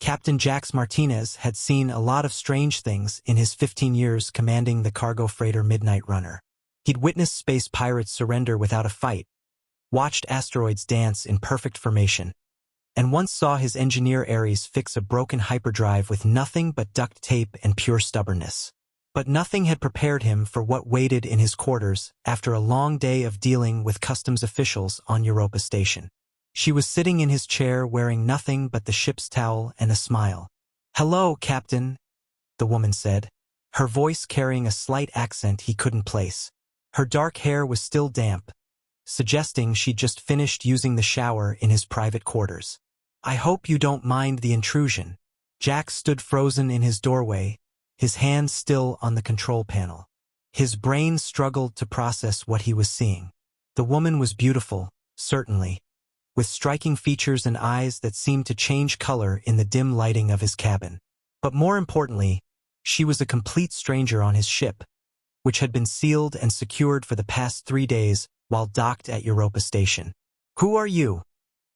Captain Jax Martinez had seen a lot of strange things in his 15 years commanding the cargo freighter Midnight Runner. He'd witnessed space pirates surrender without a fight, watched asteroids dance in perfect formation, and once saw his engineer Ares fix a broken hyperdrive with nothing but duct tape and pure stubbornness. But nothing had prepared him for what waited in his quarters after a long day of dealing with customs officials on Europa Station. She was sitting in his chair wearing nothing but the ship's towel and a smile. "Hello, Captain," the woman said, her voice carrying a slight accent he couldn't place. Her dark hair was still damp, suggesting she'd just finished using the shower in his private quarters. "I hope you don't mind the intrusion." Jack stood frozen in his doorway, his hands still on the control panel. His brain struggled to process what he was seeing. The woman was beautiful, certainly, with striking features and eyes that seemed to change color in the dim lighting of his cabin. But more importantly, she was a complete stranger on his ship, which had been sealed and secured for the past 3 days while docked at Europa Station. "Who are you?"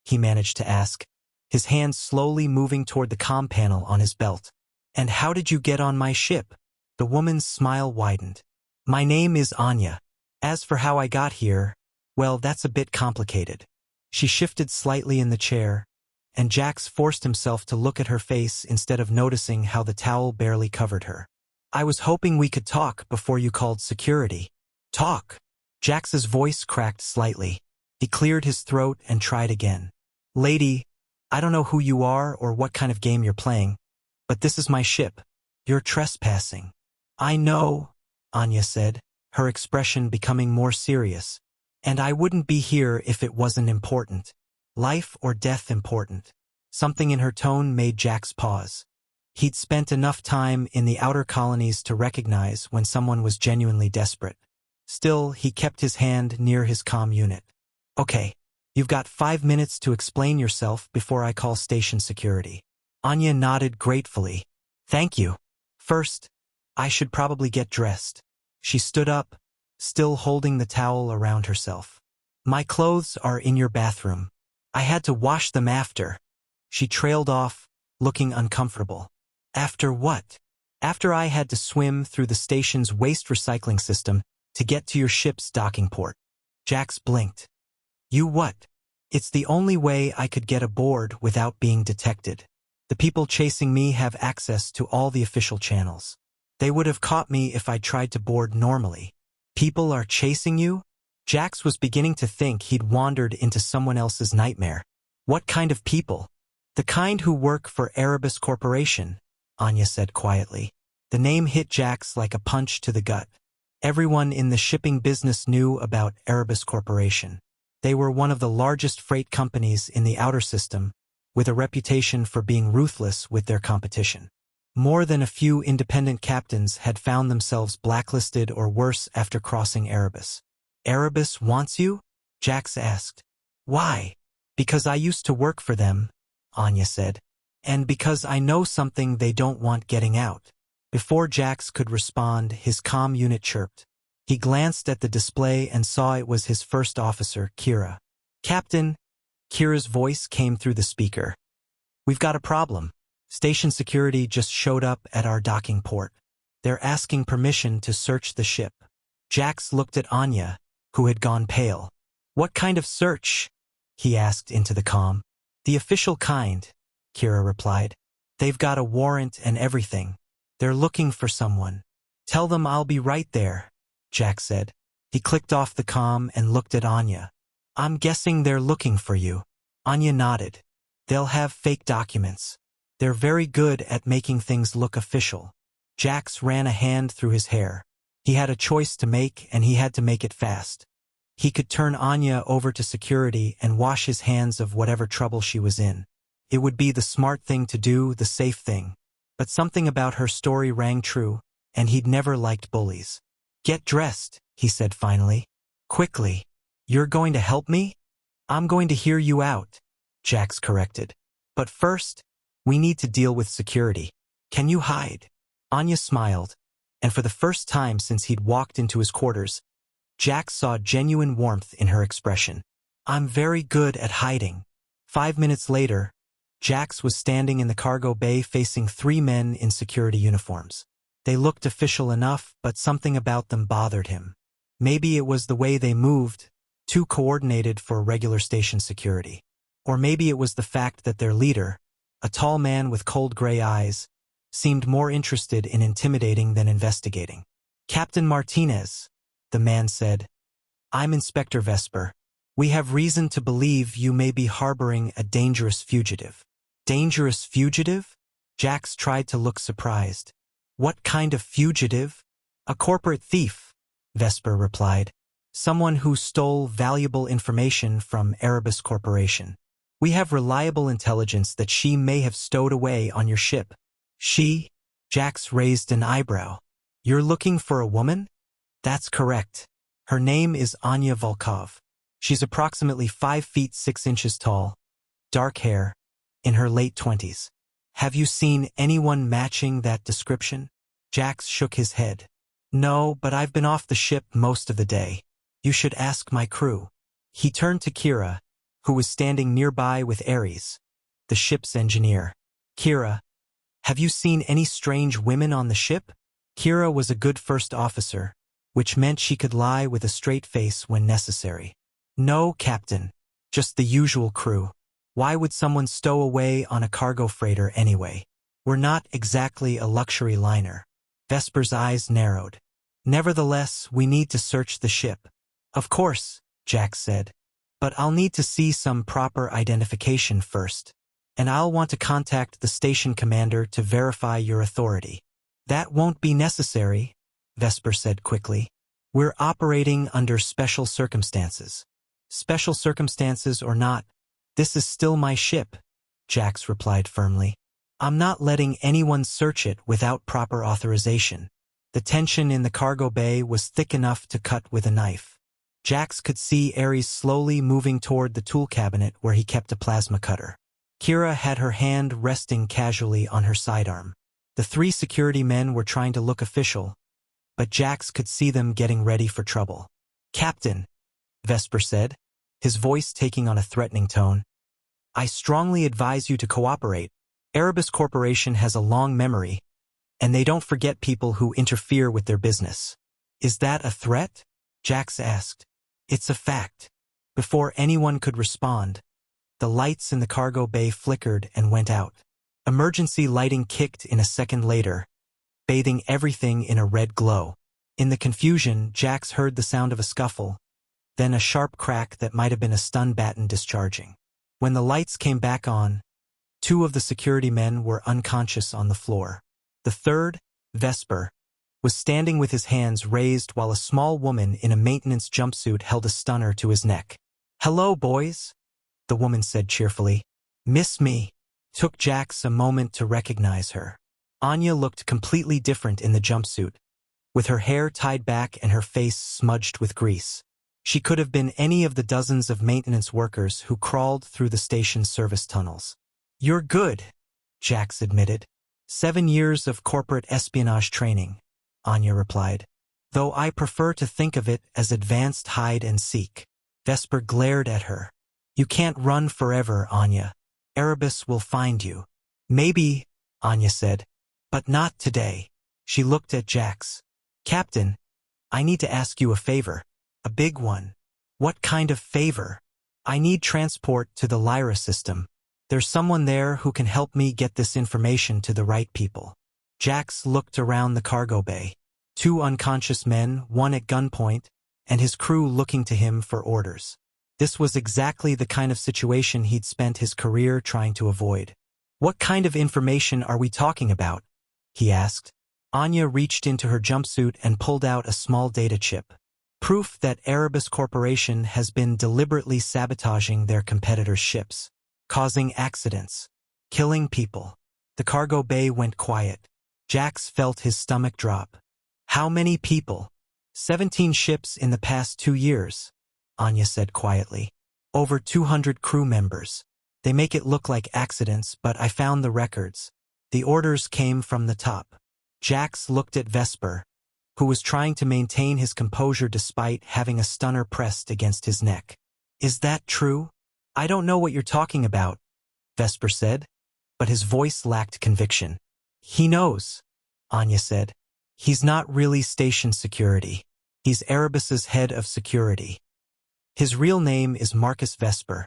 he managed to ask, his hands slowly moving toward the comm panel on his belt. "And how did you get on my ship?" The woman's smile widened. "My name is Anya. As for how I got here, well, that's a bit complicated." She shifted slightly in the chair, and Jax forced himself to look at her face instead of noticing how the towel barely covered her. "I was hoping we could talk before you called security." "Talk?" Jax's voice cracked slightly. He cleared his throat and tried again. "Lady, I don't know who you are or what kind of game you're playing, but this is my ship. You're trespassing." "I know," Anya said, her expression becoming more serious. "And I wouldn't be here if it wasn't important. Life or death important." Something in her tone made Jax pause. He'd spent enough time in the outer colonies to recognize when someone was genuinely desperate. Still, he kept his hand near his comm unit. "Okay, you've got 5 minutes to explain yourself before I call station security." Anya nodded gratefully. "Thank you. First, I should probably get dressed." She stood up, still holding the towel around herself. "My clothes are in your bathroom. I had to wash them after." She trailed off, looking uncomfortable. "After what?" "After I had to swim through the station's waste recycling system to get to your ship's docking port." Jax blinked. "You what?" "It's the only way I could get aboard without being detected. The people chasing me have access to all the official channels. They would have caught me if I tried to board normally." "People are chasing you?" Jax was beginning to think he'd wandered into someone else's nightmare. "What kind of people?" "The kind who work for Erebus Corporation," Anya said quietly. The name hit Jax like a punch to the gut. Everyone in the shipping business knew about Erebus Corporation. They were one of the largest freight companies in the outer system, with a reputation for being ruthless with their competition. More than a few independent captains had found themselves blacklisted or worse after crossing Erebus. "Erebus wants you?" Jax asked. "Why?" "Because I used to work for them," Anya said. "And because I know something they don't want getting out." Before Jax could respond, his comm unit chirped. He glanced at the display and saw it was his first officer, Kira. "Captain," Kira's voice came through the speaker. "We've got a problem. Station security just showed up at our docking port. They're asking permission to search the ship." Jax looked at Anya, who had gone pale. "What kind of search?" he asked into the comm. "The official kind," Kira replied. "They've got a warrant and everything. They're looking for someone." "Tell them I'll be right there," Jax said. He clicked off the comm and looked at Anya. "I'm guessing they're looking for you." Anya nodded. "They'll have fake documents. They're very good at making things look official." Jax ran a hand through his hair. He had a choice to make, and he had to make it fast. He could turn Anya over to security and wash his hands of whatever trouble she was in. It would be the smart thing to do, the safe thing. But something about her story rang true, and he'd never liked bullies. "Get dressed," he said finally. "Quickly." "You're going to help me?" "I'm going to hear you out," Jax corrected. "But first, we need to deal with security. Can you hide?" Anya smiled, and for the first time since he'd walked into his quarters, Jax saw genuine warmth in her expression. "I'm very good at hiding." 5 minutes later, Jax was standing in the cargo bay facing 3 men in security uniforms. They looked official enough, but something about them bothered him. Maybe it was the way they moved, too coordinated for regular station security. Or maybe it was the fact that their leader, a tall man with cold gray eyes, seemed more interested in intimidating than investigating. "Captain Martinez," the man said. "I'm Inspector Vesper. We have reason to believe you may be harboring a dangerous fugitive." "Dangerous fugitive?" Jax tried to look surprised. "What kind of fugitive?" "A corporate thief," Vesper replied. "Someone who stole valuable information from Erebus Corporation. We have reliable intelligence that she may have stowed away on your ship." "She?" Jax raised an eyebrow. "You're looking for a woman?" "That's correct. Her name is Anya Volkov. She's approximately 5 feet 6 inches tall, dark hair, in her late 20s. Have you seen anyone matching that description?" Jax shook his head. "No, but I've been off the ship most of the day. You should ask my crew." He turned to Kira, who was standing nearby with Ares, the ship's engineer. "Kira, have you seen any strange women on the ship?" Kira was a good first officer, which meant she could lie with a straight face when necessary. "No, Captain. Just the usual crew. Why would someone stow away on a cargo freighter anyway? We're not exactly a luxury liner." Vesper's eyes narrowed. "Nevertheless, we need to search the ship." "Of course," Jax said. "But I'll need to see some proper identification first. And I'll want to contact the station commander to verify your authority." "That won't be necessary," Vesper said quickly. "We're operating under special circumstances." "Special circumstances or not, this is still my ship," Jax replied firmly. "I'm not letting anyone search it without proper authorization." The tension in the cargo bay was thick enough to cut with a knife. Jax could see Ares slowly moving toward the tool cabinet where he kept a plasma cutter. Kira had her hand resting casually on her sidearm. The 3 security men were trying to look official, but Jax could see them getting ready for trouble. "Captain," Vesper said, his voice taking on a threatening tone, "I strongly advise you to cooperate. Erebus Corporation has a long memory, and they don't forget people who interfere with their business." "Is that a threat?" Jax asked. "It's a fact." Before anyone could respond, the lights in the cargo bay flickered and went out. Emergency lighting kicked in a second later, bathing everything in a red glow. In the confusion, Jax heard the sound of a scuffle, then a sharp crack that might have been a stun baton discharging. When the lights came back on, 2 of the security men were unconscious on the floor. The third, Vesper, was standing with his hands raised while a small woman in a maintenance jumpsuit held a stunner to his neck. "Hello, boys," the woman said cheerfully. "Miss me?" Took Jax a moment to recognize her. Anya looked completely different in the jumpsuit, with her hair tied back and her face smudged with grease. She could have been any of the dozens of maintenance workers who crawled through the station's service tunnels. "You're good," Jax admitted. 7 years of corporate espionage training, Anya replied. "Though I prefer to think of it as advanced hide and seek." Vesper glared at her. "You can't run forever, Anya. Erebus will find you." "Maybe," Anya said, "but not today." She looked at Jax. "Captain, I need to ask you a favor. A big one." "What kind of favor?" "I need transport to the Lyra system. There's someone there who can help me get this information to the right people." Jax looked around the cargo bay. 2 unconscious men, one at gunpoint, and his crew looking to him for orders. This was exactly the kind of situation he'd spent his career trying to avoid. "What kind of information are we talking about?" he asked. Anya reached into her jumpsuit and pulled out a small data chip. "Proof that Erebus Corporation has been deliberately sabotaging their competitors' ships, causing accidents, killing people." The cargo bay went quiet. Jax felt his stomach drop. "How many people?" 17 ships in the past 2 years, Anya said quietly. "Over 200 crew members. They make it look like accidents, but I found the records. The orders came from the top." Jax looked at Vesper, who was trying to maintain his composure despite having a stunner pressed against his neck. "Is that true?" "I don't know what you're talking about," Vesper said, but his voice lacked conviction. He knows, Anya said. He's not really station security. He's Erebus's head of security. His real name is Marcus Vesper,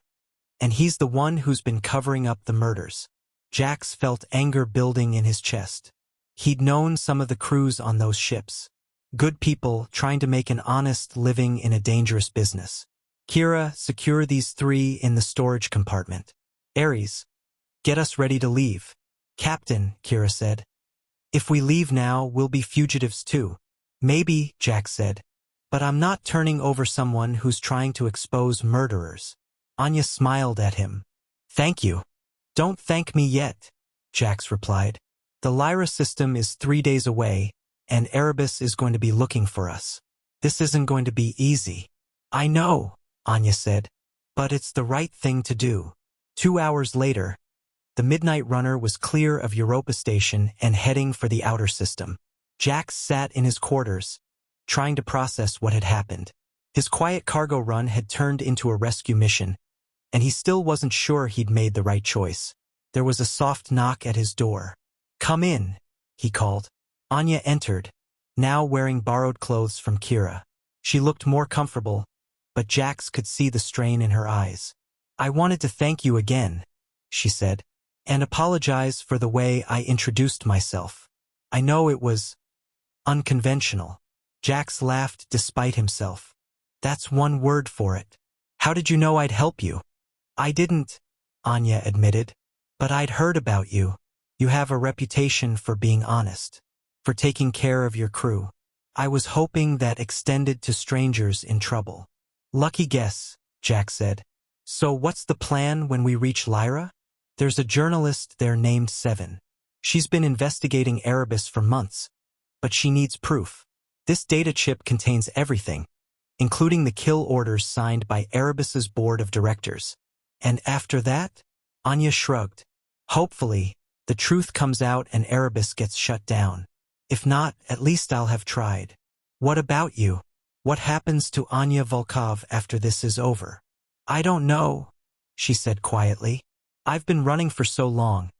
and he's the one who's been covering up the murders. Jax felt anger building in his chest. He'd known some of the crews on those ships. Good people trying to make an honest living in a dangerous business. Kira, secure these 3 in the storage compartment. Ares, get us ready to leave. Captain, Kira said. If we leave now, we'll be fugitives too. Maybe, Jax said. But I'm not turning over someone who's trying to expose murderers. Anya smiled at him. Thank you. Don't thank me yet, Jax replied. The Lyra system is 3 days away, and Erebus is going to be looking for us. This isn't going to be easy. I know, Anya said, but it's the right thing to do. 2 hours later, the Midnight Runner was clear of Europa Station and heading for the outer system. Jax sat in his quarters, trying to process what had happened. His quiet cargo run had turned into a rescue mission, and he still wasn't sure he'd made the right choice. There was a soft knock at his door. Come in, he called. Anya entered, now wearing borrowed clothes from Kira. She looked more comfortable, but Jax could see the strain in her eyes. I wanted to thank you again, she said, and apologize for the way I introduced myself. I know it was unconventional. Jax laughed despite himself. That's one word for it. How did you know I'd help you? I didn't, Anya admitted, but I'd heard about you. You have a reputation for being honest, for taking care of your crew. I was hoping that extended to strangers in trouble. Lucky guess, Jax said. So what's the plan when we reach Lyra? There's a journalist there named Seven. She's been investigating Erebus for months, but she needs proof. This data chip contains everything, including the kill orders signed by Erebus's board of directors. And after that? Anya shrugged. Hopefully, the truth comes out and Erebus gets shut down. If not, at least I'll have tried. What about you? What happens to Anya Volkov after this is over? I don't know, she said quietly. I've been running for so long.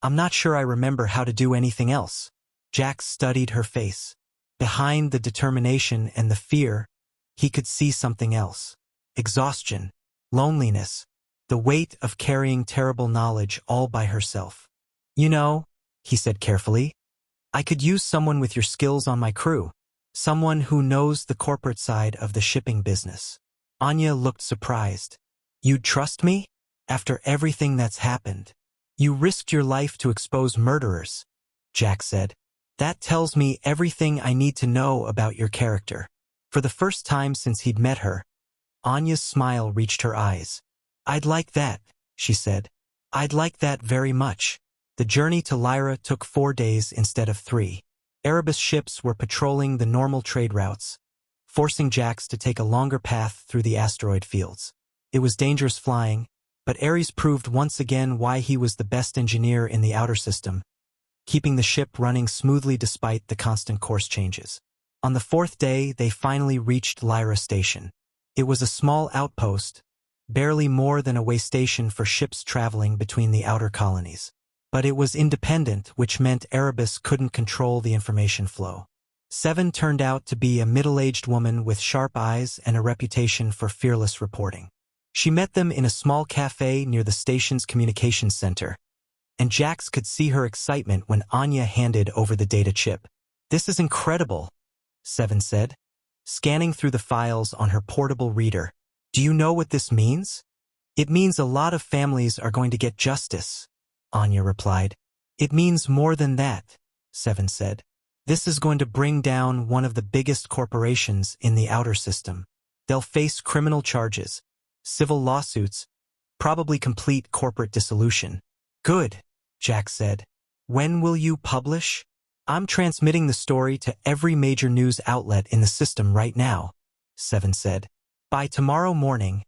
I'm not sure I remember how to do anything else. Jax studied her face. Behind the determination and the fear, he could see something else. Exhaustion, loneliness, the weight of carrying terrible knowledge all by herself. You know, he said carefully, I could use someone with your skills on my crew. Someone who knows the corporate side of the shipping business. Anya looked surprised. You'd trust me? After everything that's happened. You risked your life to expose murderers, Jax said. That tells me everything I need to know about your character. For the first time since he'd met her, Anya's smile reached her eyes. I'd like that, she said. I'd like that very much. The journey to Lyra took 4 days instead of 3. Erebus ships were patrolling the normal trade routes, forcing Jax to take a longer path through the asteroid fields. It was dangerous flying, but Ares proved once again why he was the best engineer in the outer system, keeping the ship running smoothly despite the constant course changes. On the 4th day, they finally reached Lyra Station. It was a small outpost, barely more than a way station for ships traveling between the outer colonies. But it was independent, which meant Erebus couldn't control the information flow. Seven turned out to be a middle-aged woman with sharp eyes and a reputation for fearless reporting. She met them in a small cafe near the station's communications center, and Jax could see her excitement when Anya handed over the data chip. This is incredible, Seven said, scanning through the files on her portable reader. Do you know what this means? It means a lot of families are going to get justice, Anya replied. It means more than that, Seven said. This is going to bring down one of the biggest corporations in the outer system. They'll face criminal charges, civil lawsuits, probably complete corporate dissolution. Good, Jax said. When will you publish? I'm transmitting the story to every major news outlet in the system right now, Seven said. By tomorrow morning,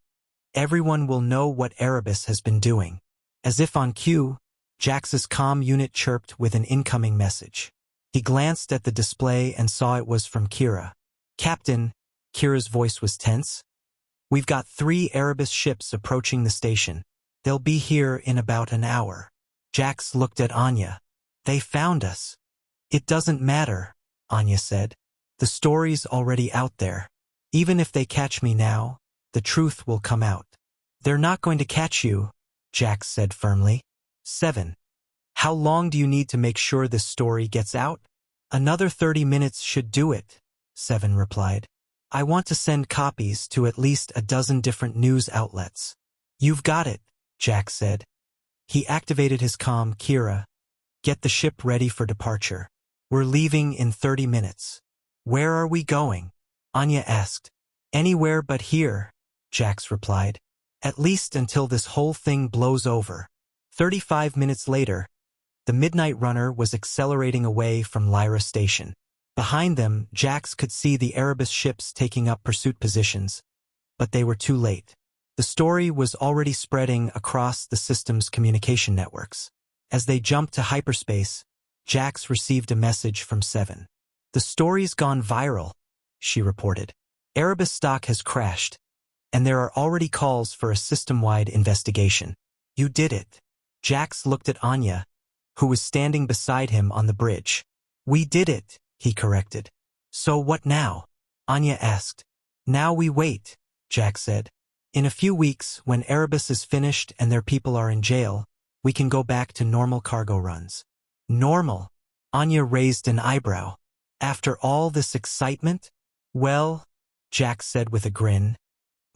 everyone will know what Erebus has been doing. As if on cue, Jax's comm unit chirped with an incoming message. He glanced at the display and saw it was from Kira. Captain, Kira's voice was tense. We've got 3 Erebus ships approaching the station. They'll be here in about an hour. Jax looked at Anya. They found us. It doesn't matter, Anya said. The story's already out there. Even if they catch me now, the truth will come out. They're not going to catch you, Jax said firmly. 7. How long do you need to make sure this story gets out? Another 30 minutes should do it, 7 replied. I want to send copies to at least a dozen different news outlets. You've got it, Jax said. He activated his comm. Kira, get the ship ready for departure. We're leaving in 30 minutes. Where are we going? Anya asked. Anywhere but here, Jax replied. At least until this whole thing blows over. 35 minutes later, the Midnight Runner was accelerating away from Lyra Station. Behind them, Jax could see the Erebus ships taking up pursuit positions, but they were too late. The story was already spreading across the system's communication networks. As they jumped to hyperspace, Jax received a message from 7. The story's gone viral, she reported. Erebus stock has crashed, and there are already calls for a system-wide investigation. You did it. Jax looked at Anya, who was standing beside him on the bridge. We did it, he corrected. So what now? Anya asked. Now we wait, Jax said. In a few weeks, when Erebus is finished and their people are in jail, we can go back to normal cargo runs. Normal? Anya raised an eyebrow. After all this excitement? Well, Jax said with a grin.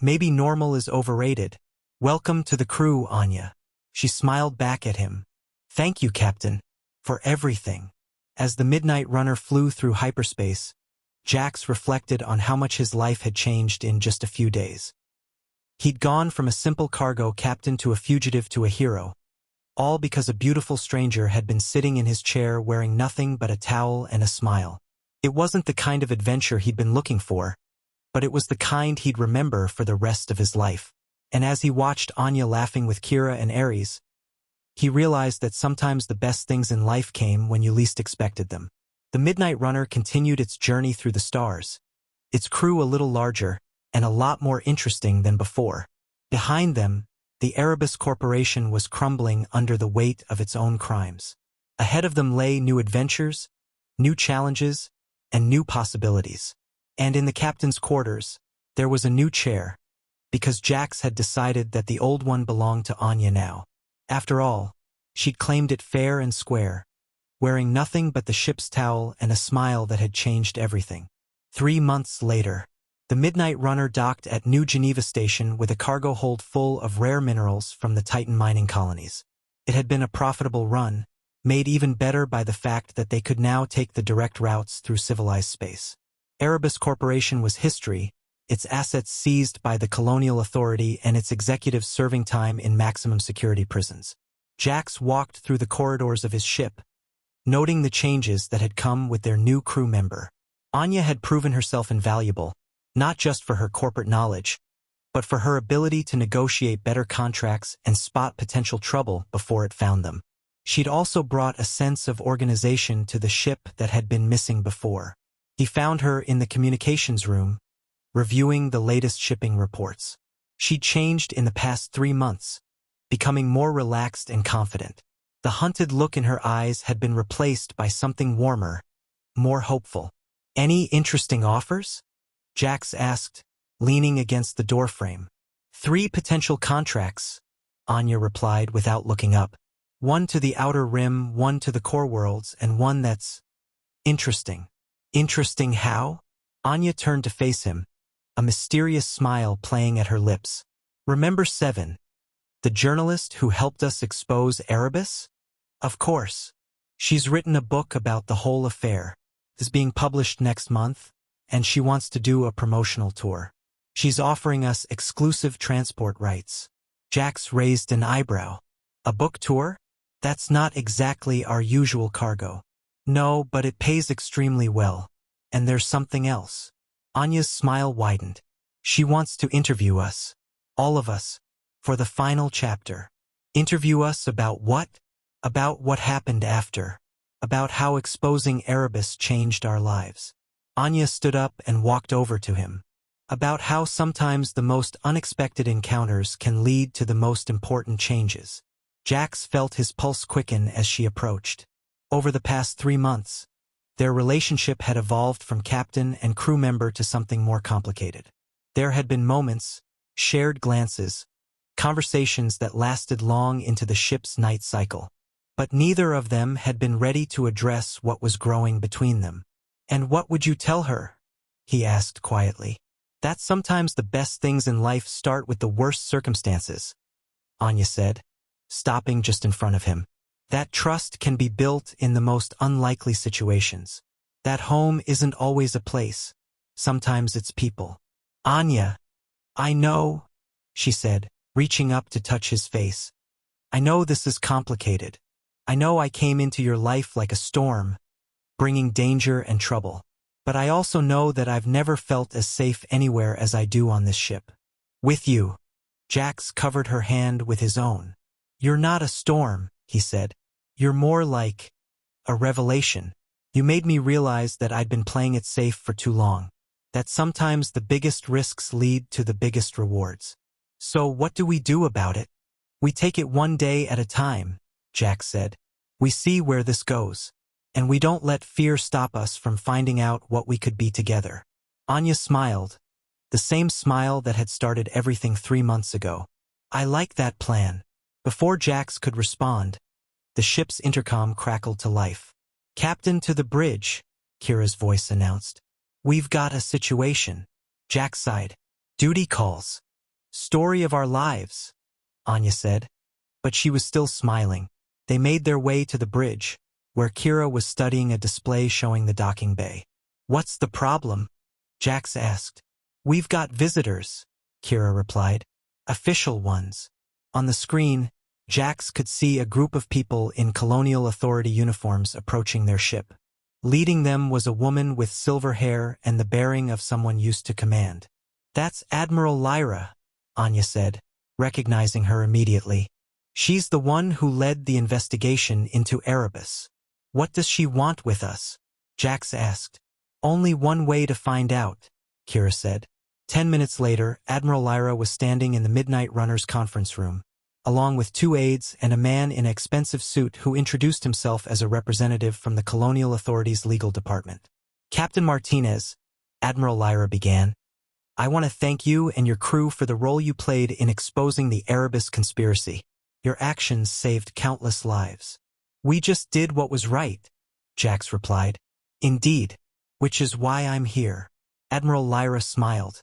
Maybe normal is overrated. Welcome to the crew, Anya. She smiled back at him. Thank you, Captain, for everything. As the Midnight Runner flew through hyperspace, Jax reflected on how much his life had changed in just a few days. He'd gone from a simple cargo captain to a fugitive to a hero, all because a beautiful stranger had been sitting in his chair wearing nothing but a towel and a smile. It wasn't the kind of adventure he'd been looking for, but it was the kind he'd remember for the rest of his life. And as he watched Anya laughing with Kira and Ares, he realized that sometimes the best things in life came when you least expected them. The Midnight Runner continued its journey through the stars, its crew a little larger and a lot more interesting than before. Behind them, the Erebus Corporation was crumbling under the weight of its own crimes. Ahead of them lay new adventures, new challenges, and new possibilities. And in the captain's quarters, there was a new chair, because Jax had decided that the old one belonged to Anya now. After all, she'd claimed it fair and square, wearing nothing but the ship's towel and a smile that had changed everything. 3 months later, the Midnight Runner docked at New Geneva Station with a cargo hold full of rare minerals from the Titan mining colonies. It had been a profitable run, made even better by the fact that they could now take the direct routes through civilized space. Erebus Corporation was history, its assets seized by the colonial authority and its executives serving time in maximum security prisons. Jax walked through the corridors of his ship, noting the changes that had come with their new crew member. Anya had proven herself invaluable, not just for her corporate knowledge, but for her ability to negotiate better contracts and spot potential trouble before it found them. She'd also brought a sense of organization to the ship that had been missing before. He found her in the communications room, reviewing the latest shipping reports. She'd changed in the past 3 months, becoming more relaxed and confident. The hunted look in her eyes had been replaced by something warmer, more hopeful. Any interesting offers? Jax asked, leaning against the doorframe. 3 potential contracts, Anya replied without looking up. 1 to the Outer Rim, 1 to the Core Worlds, and 1 that's interesting. Interesting how? Anya turned to face him, a mysterious smile playing at her lips. Remember 7, the journalist who helped us expose Erebus? Of course. She's written a book about the whole affair. It's being published next month, and she wants to do a promotional tour. She's offering us exclusive transport rights. Jax raised an eyebrow. A book tour? That's not exactly our usual cargo. No, but it pays extremely well. And there's something else. Anya's smile widened. She wants to interview us, all of us, for the final chapter. Interview us about what? About what happened after. About how exposing Erebus changed our lives. Anya stood up and walked over to him. about how sometimes the most unexpected encounters can lead to the most important changes. Jax felt his pulse quicken as she approached. Over the past 3 months, their relationship had evolved from captain and crew member to something more complicated. There had been moments, shared glances, conversations that lasted long into the ship's night cycle. But neither of them had been ready to address what was growing between them. "And what would you tell her?" he asked quietly. "That sometimes the best things in life start with the worst circumstances," Anya said, stopping just in front of him. "That trust can be built in the most unlikely situations. That home isn't always a place. Sometimes it's people." "Anya, I know," she said, reaching up to touch his face. "I know this is complicated. I know I came into your life like a storm, bringing danger and trouble. But I also know that I've never felt as safe anywhere as I do on this ship. With you." Jax covered her hand with his own. "You're not a storm," he said. "You're more like a revelation. You made me realize that I'd been playing it safe for too long. That sometimes the biggest risks lead to the biggest rewards. So what do we do about it?" "We take it one day at a time," Jax said. "We see where this goes. And we don't let fear stop us from finding out what we could be together." Anya smiled, the same smile that had started everything 3 months ago. "I like that plan." Before Jax could respond, the ship's intercom crackled to life. "Captain to the bridge," Kira's voice announced. "We've got a situation." Jax sighed. "Duty calls." "Story of our lives," Anya said. But she was still smiling. They made their way to the bridge, where Kira was studying a display showing the docking bay. "What's the problem?" Jax asked. "We've got visitors," Kira replied. "Official ones." On the screen, Jax could see a group of people in Colonial Authority uniforms approaching their ship. Leading them was a woman with silver hair and the bearing of someone used to command. "That's Admiral Lyra," Anya said, recognizing her immediately. "She's the one who led the investigation into Erebus." "What does she want with us?" Jax asked. "Only one way to find out," Kira said. 10 minutes later, Admiral Lyra was standing in the Midnight Runners conference room, along with 2 aides and a man in an expensive suit who introduced himself as a representative from the Colonial Authority's legal department. "Captain Martinez," Admiral Lyra began, "I want to thank you and your crew for the role you played in exposing the Erebus conspiracy. Your actions saved countless lives." "We just did what was right," Jax replied. "Indeed, which is why I'm here." Admiral Lyra smiled.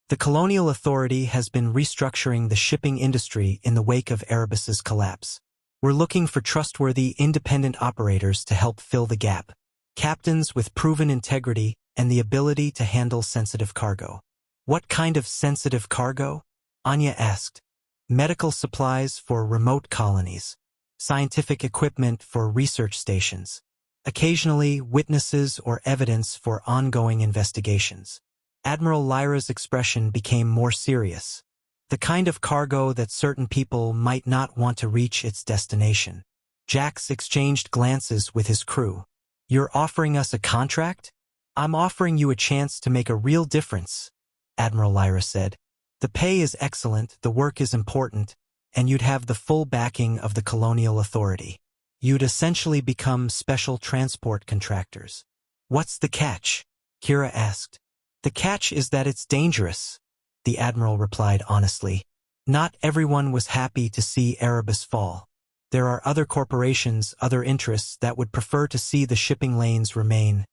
"The Colonial Authority has been restructuring the shipping industry in the wake of Erebus's collapse. We're looking for trustworthy, independent operators to help fill the gap. Captains with proven integrity and the ability to handle sensitive cargo." "What kind of sensitive cargo?" Anya asked. "Medical supplies for remote colonies, scientific equipment for research stations, occasionally witnesses or evidence for ongoing investigations." Admiral Lyra's expression became more serious. "The kind of cargo that certain people might not want to reach its destination." Jax exchanged glances with his crew. "You're offering us a contract?" "I'm offering you a chance to make a real difference," Admiral Lyra said. "The pay is excellent, the work is important, and you'd have the full backing of the Colonial Authority. You'd essentially become special transport contractors." "What's the catch?" Kira asked. "The catch is that it's dangerous," the Admiral replied honestly. "Not everyone was happy to see Erebus fall. There are other corporations, other interests that would prefer to see the shipping lanes remain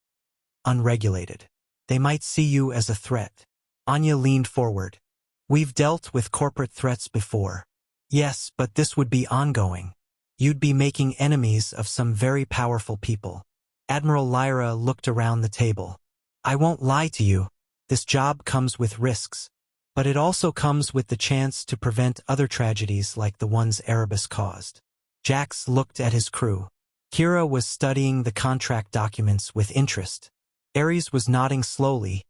unregulated. They might see you as a threat." Anya leaned forward. "We've dealt with corporate threats before." "Yes, but this would be ongoing. You'd be making enemies of some very powerful people." Admiral Lyra looked around the table. "I won't lie to you. This job comes with risks. But it also comes with the chance to prevent other tragedies like the ones Erebus caused." Jax looked at his crew. Kira was studying the contract documents with interest. Ares was nodding slowly,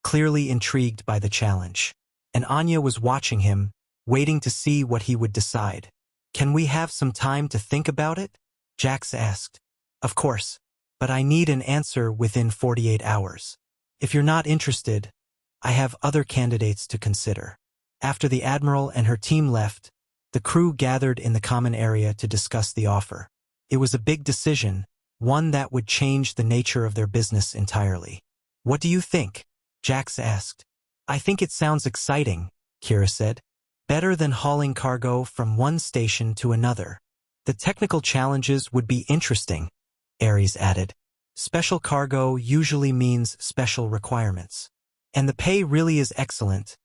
clearly intrigued by the challenge. And Anya was watching him, waiting to see what he would decide. "Can we have some time to think about it?" Jax asked. "Of course, but I need an answer within 48 hours. If you're not interested, I have other candidates to consider. After the Admiral and her team left, the crew gathered in the common area to discuss the offer. It was a big decision, one that would change the nature of their business entirely. What do you think? Jax asked. I think it sounds exciting, Kira said. Better than hauling cargo from one station to another. The technical challenges would be interesting, Ares added. Special cargo usually means special requirements. And the pay really is excellent,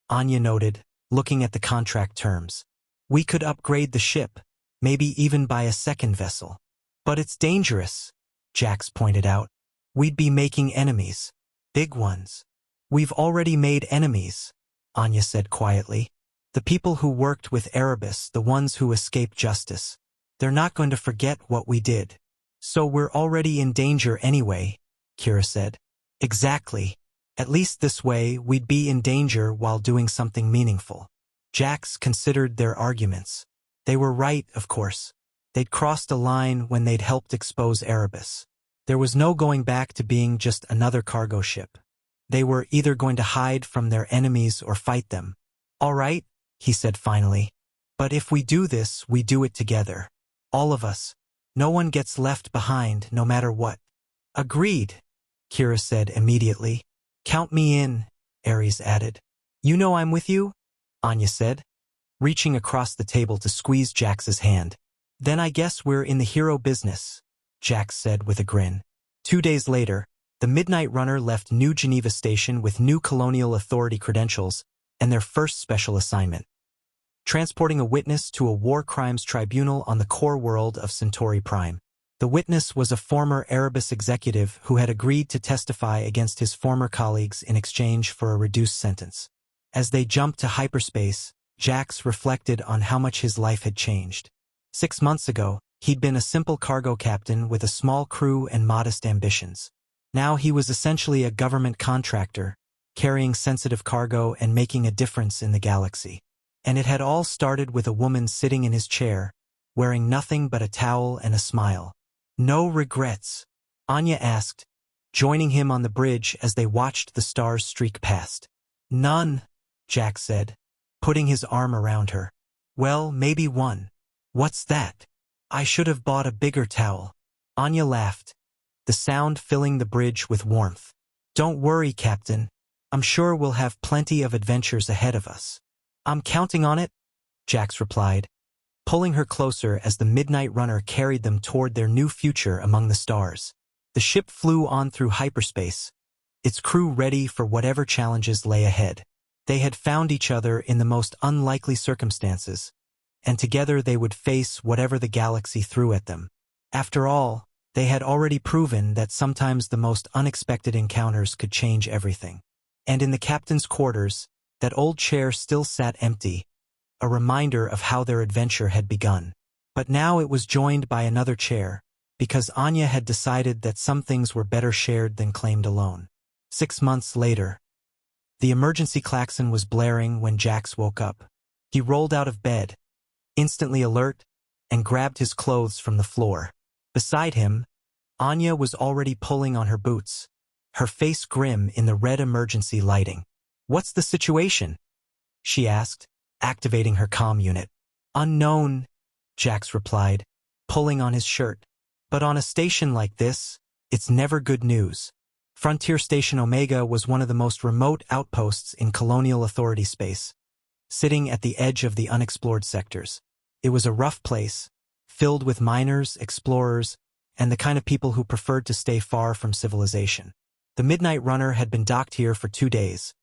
Anya noted, looking at the contract terms. We could upgrade the ship, maybe even buy a second vessel. But it's dangerous, Jax pointed out. We'd be making enemies. Big ones. We've already made enemies, Anya said quietly. The people who worked with Erebus, the ones who escaped justice. They're not going to forget what we did. So we're already in danger anyway, Kira said. Exactly. At least this way, we'd be in danger while doing something meaningful. Jax considered their arguments. They were right, of course. They'd crossed a line when they'd helped expose Erebus. There was no going back to being just another cargo ship. They were either going to hide from their enemies or fight them. All right, he said finally. But if we do this, we do it together. All of us. No one gets left behind, no matter what. Agreed, Kira said immediately. Count me in, Ares added. You know I'm with you? Anya said, reaching across the table to squeeze Jax's hand. Then I guess we're in the hero business, Jax said with a grin. 2 days later, the Midnight Runner left New Geneva Station with new Colonial Authority credentials and their first special assignment. Transporting a witness to a war crimes tribunal on the core world of Centauri Prime. The witness was a former Erebus executive who had agreed to testify against his former colleagues in exchange for a reduced sentence. As they jumped to hyperspace, Jax reflected on how much his life had changed. 6 months ago, he'd been a simple cargo captain with a small crew and modest ambitions. Now he was essentially a government contractor, carrying sensitive cargo and making a difference in the galaxy. And it had all started with a woman sitting in his chair, wearing nothing but a towel and a smile. No regrets? Anya asked, joining him on the bridge as they watched the stars streak past. None, Jax said, putting his arm around her. Well, maybe one. What's that? I should have bought a bigger towel. Anya laughed, the sound filling the bridge with warmth. Don't worry, Captain. I'm sure we'll have plenty of adventures ahead of us. I'm counting on it, Jax replied, pulling her closer as the Midnight Runner carried them toward their new future among the stars. The ship flew on through hyperspace, its crew ready for whatever challenges lay ahead. They had found each other in the most unlikely circumstances, and together they would face whatever the galaxy threw at them. After all, they had already proven that sometimes the most unexpected encounters could change everything. And in the captain's quarters, that old chair still sat empty, a reminder of how their adventure had begun. But now it was joined by another chair, because Anya had decided that some things were better shared than claimed alone. 6 months later, the emergency klaxon was blaring when Jax woke up. He rolled out of bed, instantly alert, and grabbed his clothes from the floor. Beside him, Anya was already pulling on her boots, her face grim in the red emergency lighting. What's the situation? She asked, activating her comm unit. Unknown, Jax replied, pulling on his shirt. But on a station like this, it's never good news. Frontier Station Omega was one of the most remote outposts in Colonial Authority space, sitting at the edge of the unexplored sectors. It was a rough place, filled with miners, explorers, and the kind of people who preferred to stay far from civilization. The Midnight Runner had been docked here for 2 days,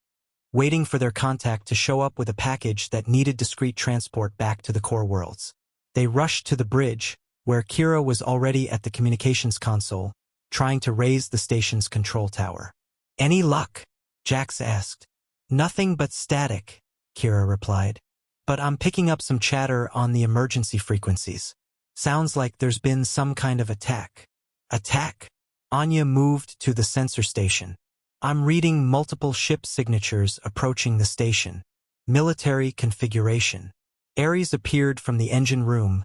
waiting for their contact to show up with a package that needed discreet transport back to the core worlds. They rushed to the bridge, where Kira was already at the communications console, trying to raise the station's control tower. Any luck? Jax asked. Nothing but static, Kira replied. But I'm picking up some chatter on the emergency frequencies. Sounds like there's been some kind of attack. Attack? Anya moved to the sensor station. I'm reading multiple ship signatures approaching the station. Military configuration. Ares appeared from the engine room,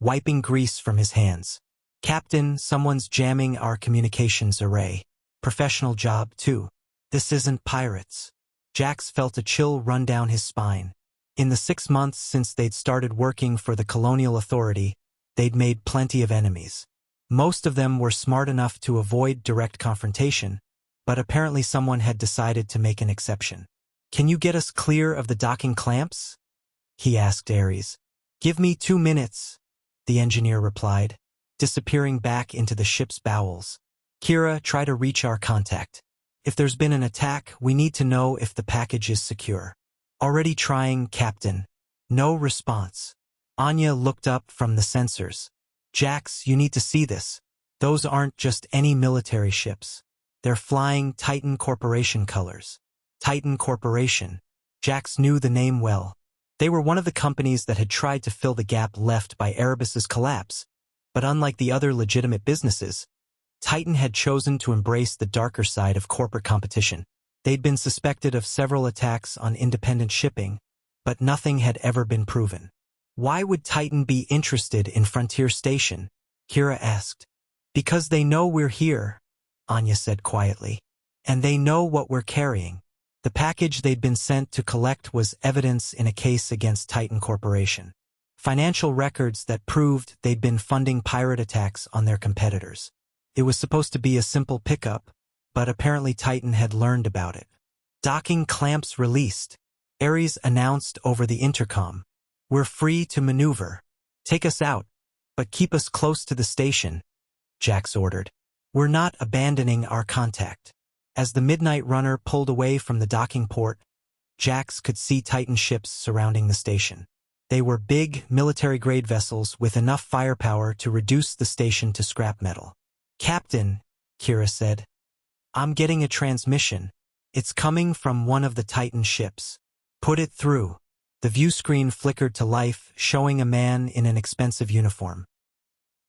wiping grease from his hands. Captain, someone's jamming our communications array. Professional job, too. This isn't pirates. Jax felt a chill run down his spine. In the 6 months since they'd started working for the Colonial Authority, they'd made plenty of enemies. Most of them were smart enough to avoid direct confrontation, but apparently someone had decided to make an exception. "Can you get us clear of the docking clamps?" he asked Ares. "Give me 2 minutes," the engineer replied, disappearing back into the ship's bowels. "Kira, try to reach our contact. If there's been an attack, we need to know if the package is secure." "Already trying, Captain." No response. Anya looked up from the sensors. "Jax, you need to see this. Those aren't just any military ships. They're flying Titan Corporation colors." Titan Corporation. Jax knew the name well. They were one of the companies that had tried to fill the gap left by Erebus's collapse, but unlike the other legitimate businesses, Titan had chosen to embrace the darker side of corporate competition. They'd been suspected of several attacks on independent shipping, but nothing had ever been proven. "Why would Titan be interested in Frontier Station?" Kira asked. "Because they know we're here," Anya said quietly. "And they know what we're carrying." The package they'd been sent to collect was evidence in a case against Titan Corporation. Financial records that proved they'd been funding pirate attacks on their competitors. It was supposed to be a simple pickup, but apparently Titan had learned about it. "Docking clamps released," Ares announced over the intercom. "We're free to maneuver. Take us out, but keep us close to the station," Jax ordered. "We're not abandoning our contact." As the Midnight Runner pulled away from the docking port, Jax could see Titan ships surrounding the station. They were big, military-grade vessels with enough firepower to reduce the station to scrap metal. "Captain," Kira said, "I'm getting a transmission. It's coming from one of the Titan ships." "Put it through." The view screen flickered to life, showing a man in an expensive uniform.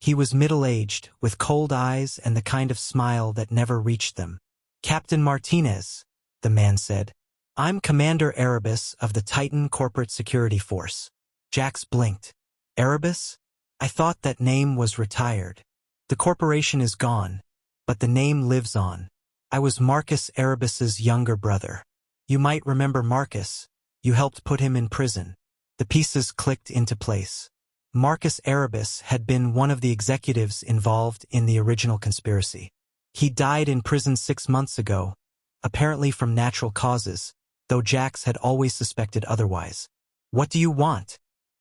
He was middle-aged, with cold eyes and the kind of smile that never reached them. "Captain Martinez," the man said. "I'm Commander Erebus of the Titan Corporate Security Force." Jax blinked. "Erebus? I thought that name was retired." "The corporation is gone, but the name lives on. I was Marcus Erebus's younger brother. You might remember Marcus. You helped put him in prison." The pieces clicked into place. Marcus Erebus had been one of the executives involved in the original conspiracy. He died in prison 6 months ago, apparently from natural causes, though Jax had always suspected otherwise. "What do you want?"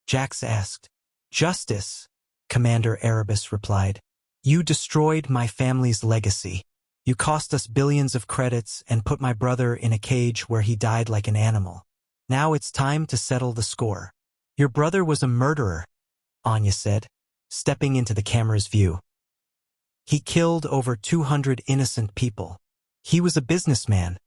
Jax asked. "Justice," Commander Erebus replied. "You destroyed my family's legacy. You cost us billions of credits and put my brother in a cage where he died like an animal. Now it's time to settle the score." "Your brother was a murderer," Anya said, stepping into the camera's view. "He killed over 200 innocent people." "He was a businessman,"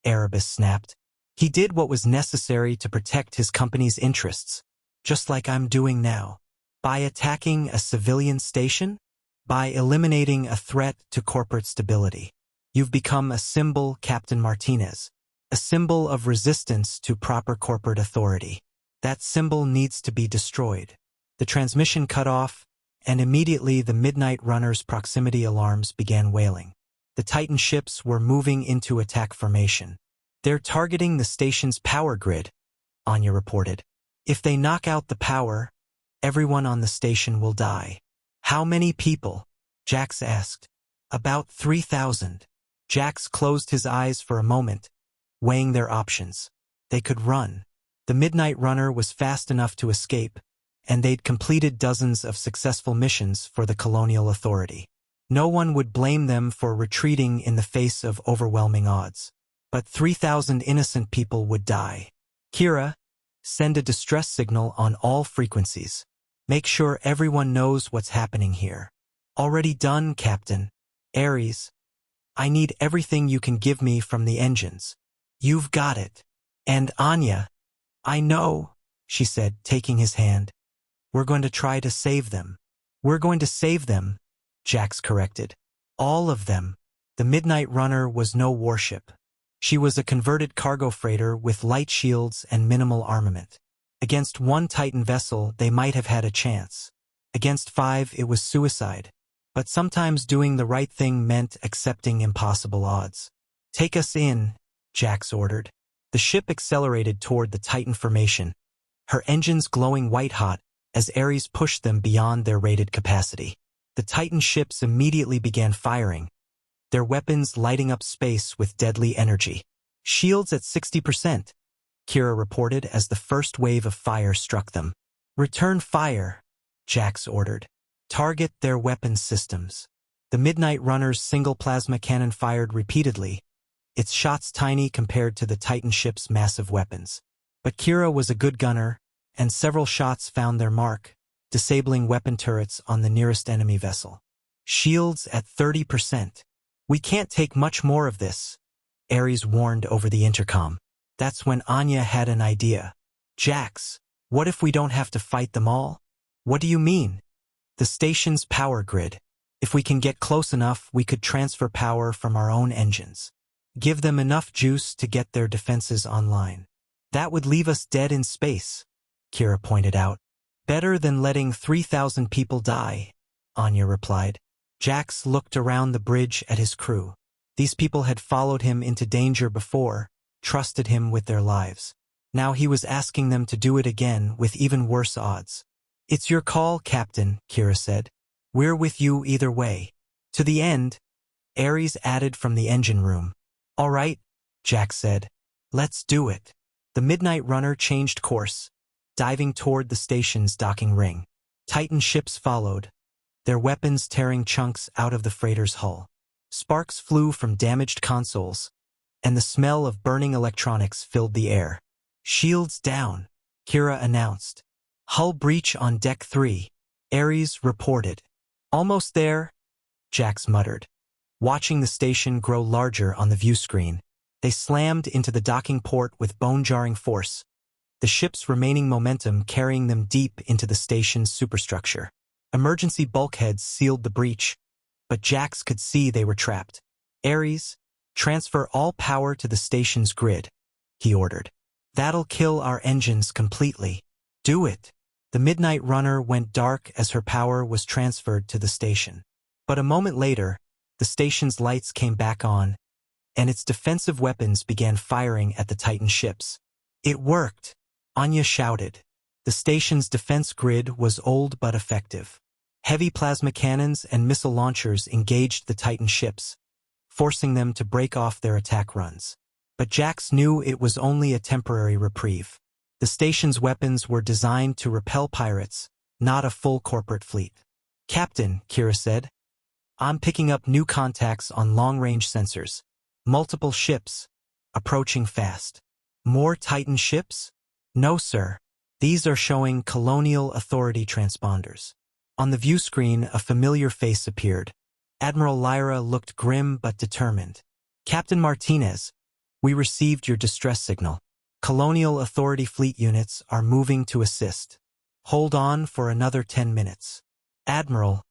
Erebus snapped. "He did what was necessary to protect his company's interests, just like I'm doing now. By attacking a civilian station? By eliminating a threat to corporate stability. You've become a symbol, Captain Martinez, a symbol of resistance to proper corporate authority. That symbol needs to be destroyed." The transmission cut off, and immediately the Midnight Runner's proximity alarms began wailing. The Titan ships were moving into attack formation. "They're targeting the station's power grid," Anya reported. "If they knock out the power, everyone on the station will die." "How many people?" Jax asked. "About 3,000. Jax closed his eyes for a moment, weighing their options. They could run. The Midnight Runner was fast enough to escape, and they'd completed dozens of successful missions for the Colonial Authority. No one would blame them for retreating in the face of overwhelming odds. But 3,000 innocent people would die. "Kira, send a distress signal on all frequencies. Make sure everyone knows what's happening here." "Already done, Captain." "Ares, I need everything you can give me from the engines." "You've got it." "And Anya." "I know," she said, taking his hand. "We're going to try to save them." "We're going to save them," Jax corrected. "All of them." The Midnight Runner was no warship. She was a converted cargo freighter with light shields and minimal armament. Against one Titan vessel, they might have had a chance. Against 5, it was suicide. But sometimes doing the right thing meant accepting impossible odds. "Take us in," Jax ordered. The ship accelerated toward the Titan formation, her engines glowing white-hot as Ares pushed them beyond their rated capacity. The Titan ships immediately began firing, their weapons lighting up space with deadly energy. "Shields at 60%, Kira reported as the first wave of fire struck them. "Return fire," Jax ordered. "Target their weapons systems." The Midnight Runner's single plasma cannon fired repeatedly, its shots tiny compared to the Titan ship's massive weapons. But Kira was a good gunner, and several shots found their mark, disabling weapon turrets on the nearest enemy vessel. "Shields at 30%. We can't take much more of this," Ares warned over the intercom. That's when Anya had an idea. "Jax, what if we don't have to fight them all?" "What do you mean?" "The station's power grid. If we can get close enough, we could transfer power from our own engines. Give them enough juice to get their defenses online. That would leave us dead in space," Kira pointed out. "Better than letting 3,000 people die," Anya replied. Jax looked around the bridge at his crew. These people had followed him into danger before, trusted him with their lives. Now he was asking them to do it again with even worse odds. "It's your call, Captain," Kira said. "We're with you either way." "To the end," Ares added from the engine room. "All right," Jax said. "Let's do it." The Midnight Runner changed course, diving toward the station's docking ring. Titan ships followed, their weapons tearing chunks out of the freighter's hull. Sparks flew from damaged consoles, and the smell of burning electronics filled the air. "Shields down," Kira announced. "Hull breach on Deck 3, Ares reported. "Almost there," Jax muttered. Watching the station grow larger on the view screen, they slammed into the docking port with bone-jarring force, the ship's remaining momentum carrying them deep into the station's superstructure. Emergency bulkheads sealed the breach, but Jax could see they were trapped. "Ares, transfer all power to the station's grid," he ordered. "That'll kill our engines completely." "Do it." The Midnight Runner went dark as her power was transferred to the station. But a moment later, the station's lights came back on, and its defensive weapons began firing at the Titan ships. "It worked," Anya shouted. The station's defense grid was old but effective. Heavy plasma cannons and missile launchers engaged the Titan ships, forcing them to break off their attack runs. But Jax knew it was only a temporary reprieve. The station's weapons were designed to repel pirates, not a full corporate fleet. "Captain," Kira said, "I'm picking up new contacts on long-range sensors. Multiple ships, approaching fast." "More Titan ships?" "No, sir. These are showing Colonial Authority transponders." On the view screen, a familiar face appeared. Admiral Lyra looked grim but determined. "Captain Martinez, we received your distress signal. Colonial Authority fleet units are moving to assist. Hold on for another 10 minutes. "Admiral,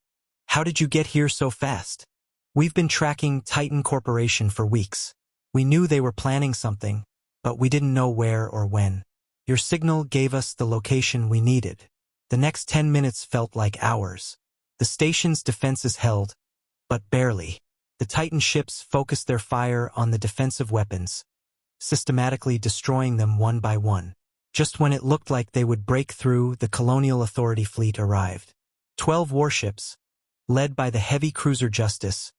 how did you get here so fast?" "We've been tracking Titan Corporation for weeks. We knew they were planning something, but we didn't know where or when. Your signal gave us the location we needed." The next 10 minutes felt like hours. The station's defenses held, but barely. The Titan ships focused their fire on the defensive weapons, systematically destroying them one by one. Just when it looked like they would break through, the Colonial Authority fleet arrived. 12 warships, led by the heavy cruiser Justice,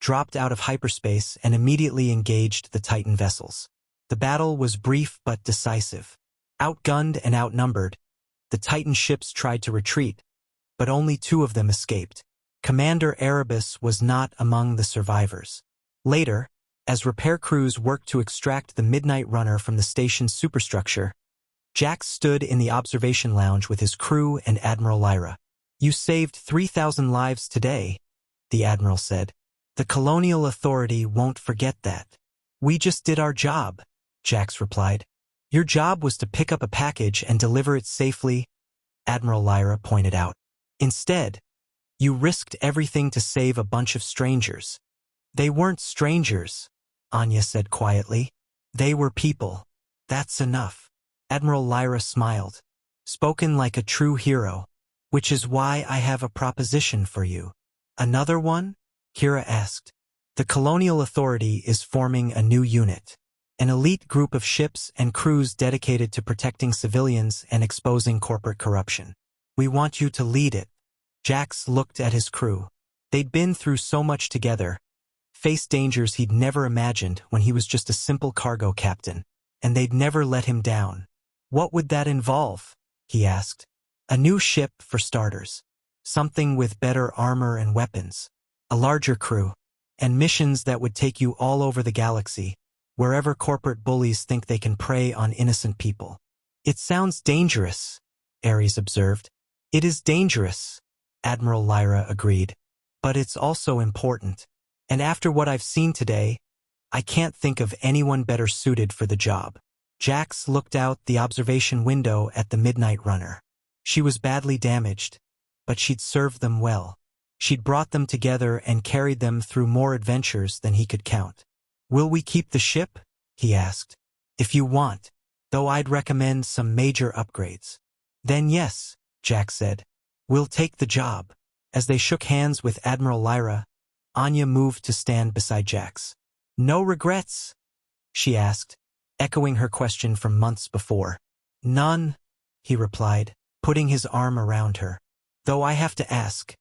dropped out of hyperspace and immediately engaged the Titan vessels. The battle was brief but decisive. Outgunned and outnumbered, the Titan ships tried to retreat, but only 2 of them escaped. Commander Erebus was not among the survivors. Later, as repair crews worked to extract the Midnight Runner from the station's superstructure, Jax stood in the observation lounge with his crew and Admiral Lyra. "You saved 3,000 lives today," the Admiral said. "The Colonial Authority won't forget that." "We just did our job," Jax replied. "Your job was to pick up a package and deliver it safely," Admiral Lyra pointed out. "Instead, you risked everything to save a bunch of strangers." "They weren't strangers," Anya said quietly. "They were people. That's enough." Admiral Lyra smiled. "Spoken like a true hero. Which is why I have a proposition for you." "Another one?" Kira asked. "The Colonial Authority is forming a new unit. an elite group of ships and crews dedicated to protecting civilians and exposing corporate corruption. We want you to lead it. Jax looked at his crew. They'd been through so much together, faced dangers he'd never imagined when he was just a simple cargo captain, and they'd never let him down. What would that involve? He asked. A new ship, for starters. Something with better armor and weapons. A larger crew. And missions that would take you all over the galaxy, wherever corporate bullies think they can prey on innocent people. It sounds dangerous, Ares observed. It is dangerous, Admiral Lyra agreed. But it's also important. And after what I've seen today, I can't think of anyone better suited for the job. Jax looked out the observation window at the Midnight Runner. She was badly damaged, but she'd served them well. She'd brought them together and carried them through more adventures than he could count. Will we keep the ship? He asked. If you want, though I'd recommend some major upgrades. Then yes, Jax said. We'll take the job. As they shook hands with Admiral Lyra, Anya moved to stand beside Jax. No regrets? She asked, echoing her question from months before. None, he replied, putting his arm around her. Though I have to ask,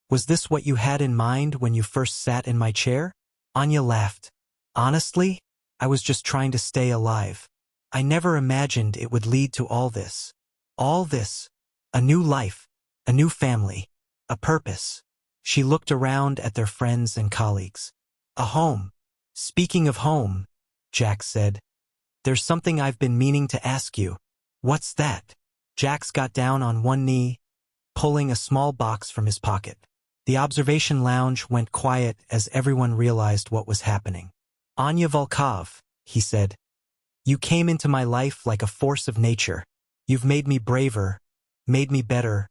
was this what you had in mind when you first sat in my chair? Anya laughed. Honestly, I was just trying to stay alive. I never imagined it would lead to all this. All this. A new life. A new family. A purpose. She looked around at their friends and colleagues. A home. Speaking of home, Jax said, there's something I've been meaning to ask you. What's that? Jax got down on one knee, pulling a small box from his pocket. The observation lounge went quiet as everyone realized what was happening. Anya Volkov, he said. You came into my life like a force of nature. You've made me braver, made me better,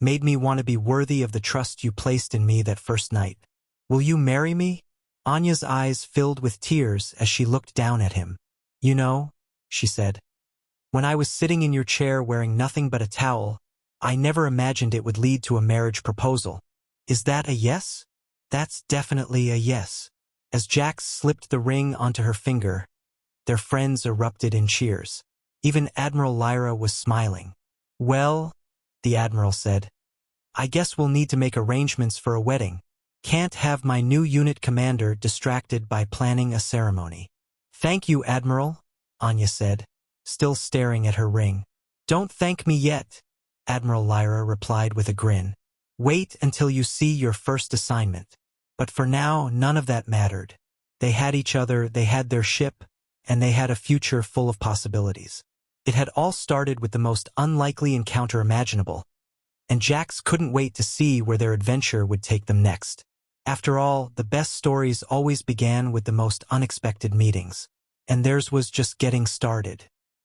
made me want to be worthy of the trust you placed in me that first night. Will you marry me? Anya's eyes filled with tears as she looked down at him. You know, she said, when I was sitting in your chair wearing nothing but a towel, I never imagined it would lead to a marriage proposal. Is that a yes? That's definitely a yes. As Jax slipped the ring onto her finger, their friends erupted in cheers. Even Admiral Lyra was smiling. Well, the Admiral said, I guess we'll need to make arrangements for a wedding. Can't have my new unit commander distracted by planning a ceremony. Thank you, Admiral, Anya said, still staring at her ring. Don't thank me yet, Admiral Lyra replied with a grin. Wait until you see your first assignment. But for now, none of that mattered. They had each other, they had their ship, and they had a future full of possibilities. It had all started with the most unlikely encounter imaginable, and Jax couldn't wait to see where their adventure would take them next. After all, the best stories always began with the most unexpected meetings, and theirs was just getting started.